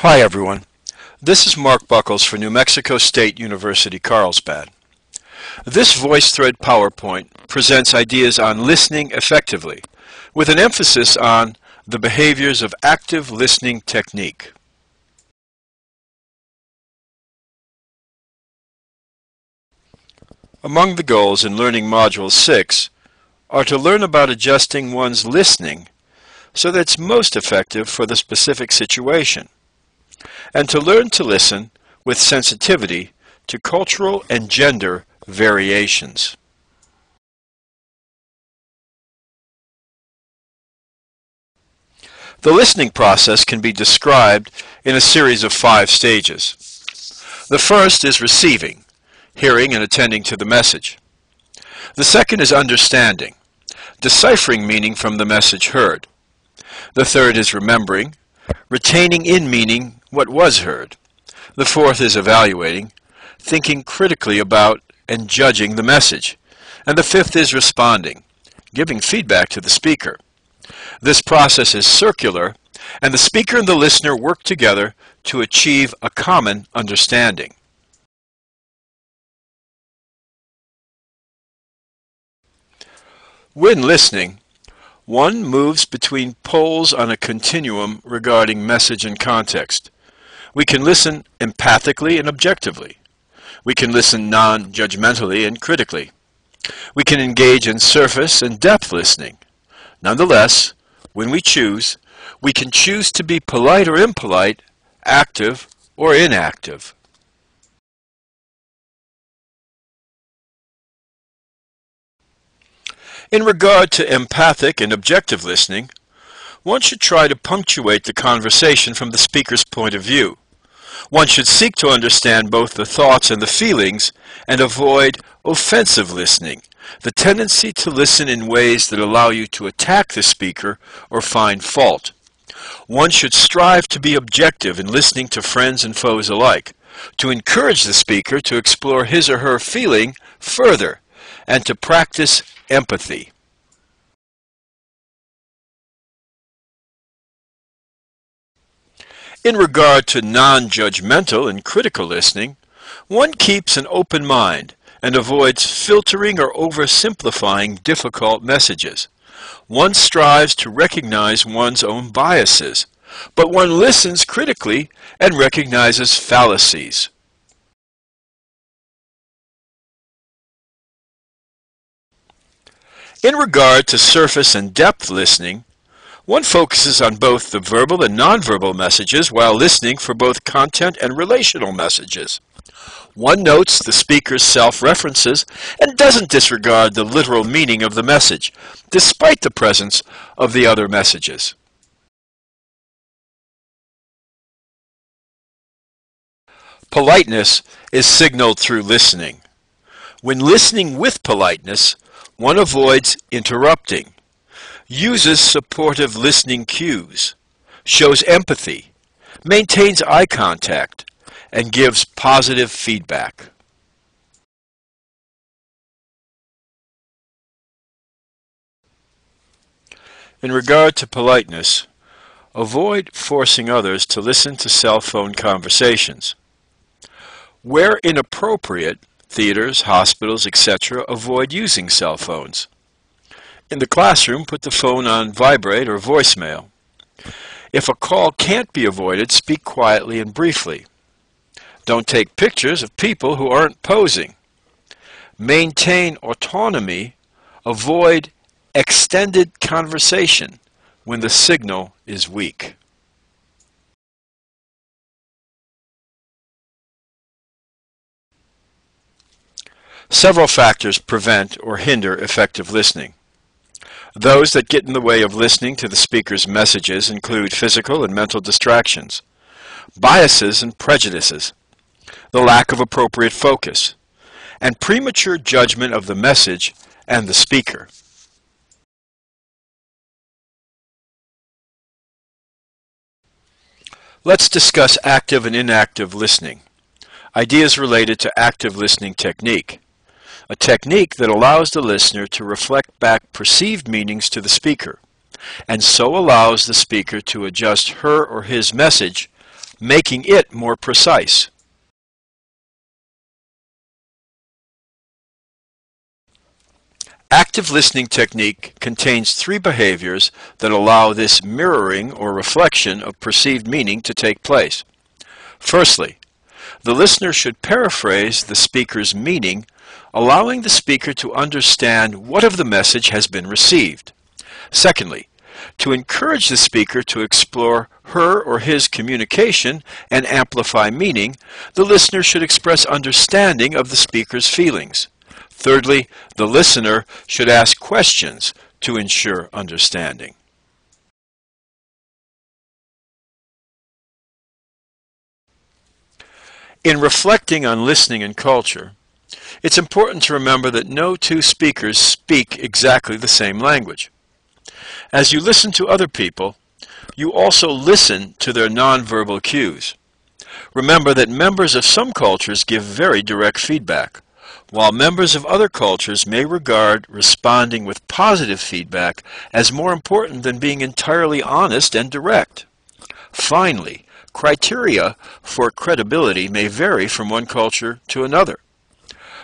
Hi everyone, this is Mark Buckles for New Mexico State University Carlsbad. This VoiceThread PowerPoint presents ideas on listening effectively, with an emphasis on the behaviors of active listening technique. Among the goals in Learning Module 6 are to learn about adjusting one's listening so that it's most effective for the specific situation, and to learn to listen with sensitivity to cultural and gender variations. The listening process can be described in a series of 5 stages. The first is receiving, hearing and attending to the message. The second is understanding, deciphering meaning from the message heard. The third is remembering, retaining in meaning what was heard. The fourth is evaluating, thinking critically about and judging the message. And the fifth is responding, giving feedback to the speaker. This process is circular, and the speaker and the listener work together to achieve a common understanding. When listening, one moves between poles on a continuum regarding message and context. We can listen empathically and objectively. We can listen non-judgmentally and critically. We can engage in surface and depth listening. Nonetheless, when we choose, we can choose to be polite or impolite, active or inactive. In regard to empathic and objective listening, one should try to punctuate the conversation from the speaker's point of view. One should seek to understand both the thoughts and the feelings and avoid offensive listening, the tendency to listen in ways that allow you to attack the speaker or find fault. One should strive to be objective in listening to friends and foes alike, to encourage the speaker to explore his or her feeling further, and to practice empathy. In regard to non-judgmental and critical listening, one keeps an open mind and avoids filtering or oversimplifying difficult messages. One strives to recognize one's own biases, but one listens critically and recognizes fallacies. In regard to surface and depth listening, one focuses on both the verbal and nonverbal messages while listening for both content and relational messages. One notes the speaker's self-references and doesn't disregard the literal meaning of the message, despite the presence of the other messages. Politeness is signaled through listening. When listening with politeness, one avoids interrupting, uses supportive listening cues, shows empathy, maintains eye contact, and gives positive feedback. In regard to politeness, avoid forcing others to listen to cell phone conversations. Where inappropriate, theaters, hospitals, etc., avoid using cell phones. In the classroom, put the phone on vibrate or voicemail. If a call can't be avoided, speak quietly and briefly. Don't take pictures of people who aren't posing. Maintain autonomy. Avoid extended conversation when the signal is weak. Several factors prevent or hinder effective listening. Those that get in the way of listening to the speaker's messages include physical and mental distractions, biases and prejudices, the lack of appropriate focus, and premature judgment of the message and the speaker. Let's discuss active and inactive listening. Ideas related to active listening technique. A technique that allows the listener to reflect back perceived meanings to the speaker, and so allows the speaker to adjust her or his message making it more precise. Active listening technique contains 3 behaviors that allow this mirroring or reflection of perceived meaning to take place. Firstly, the listener should paraphrase the speaker's meaning, allowing the speaker to understand what of the message has been received. Secondly, to encourage the speaker to explore her or his communication and amplify meaning, the listener should express understanding of the speaker's feelings. Thirdly, the listener should ask questions to ensure understanding. In reflecting on listening and culture, it's important to remember that no 2 speakers speak exactly the same language. As you listen to other people, you also listen to their nonverbal cues. Remember that members of some cultures give very direct feedback, while members of other cultures may regard responding with positive feedback as more important than being entirely honest and direct. Finally, criteria for credibility may vary from one culture to another.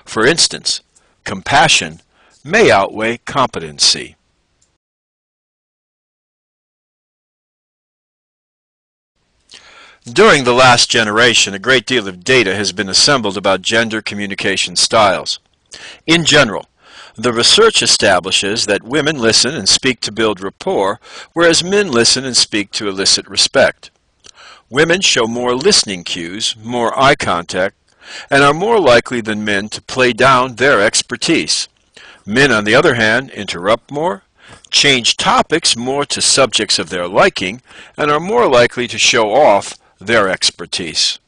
For instance, compassion may outweigh competency. During the last generation, a great deal of data has been assembled about gender communication styles. In general, the research establishes that women listen and speak to build rapport, whereas men listen and speak to elicit respect. Women show more listening cues, more eye contact, and are more likely than men to play down their expertise. Men, on the other hand, interrupt more, change topics more to subjects of their liking, and are more likely to show off their expertise.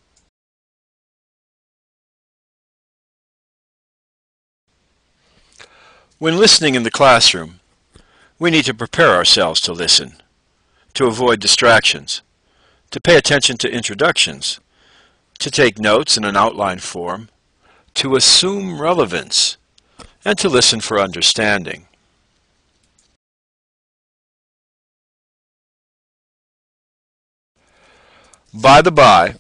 When listening in the classroom, we need to prepare ourselves to listen, to avoid distractions, to pay attention to introductions, to take notes in an outline form, to assume relevance, and to listen for understanding. By the by,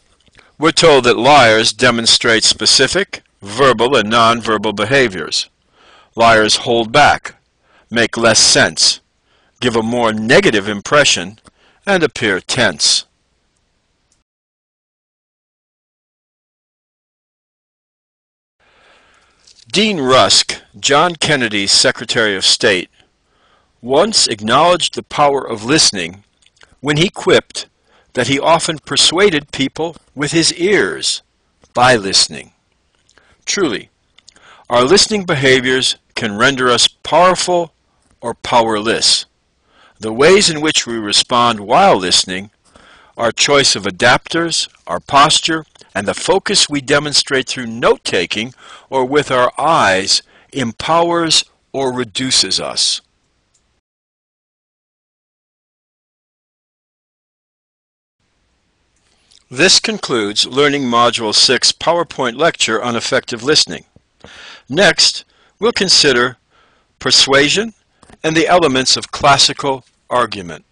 we're told that liars demonstrate specific, verbal, and nonverbal behaviors. Liars hold back, make less sense, give a more negative impression, and appear tense. Dean Rusk, John Kennedy's Secretary of State, once acknowledged the power of listening when he quipped that he often persuaded people with his ears by listening. Truly, our listening behaviors can render us powerful or powerless. The ways in which we respond while listening, our choice of adapters, our posture, and the focus we demonstrate through note-taking or with our eyes empowers or reduces us. This concludes Learning Module 6 PowerPoint lecture on effective listening. Next, we'll consider persuasion and the elements of classical argument.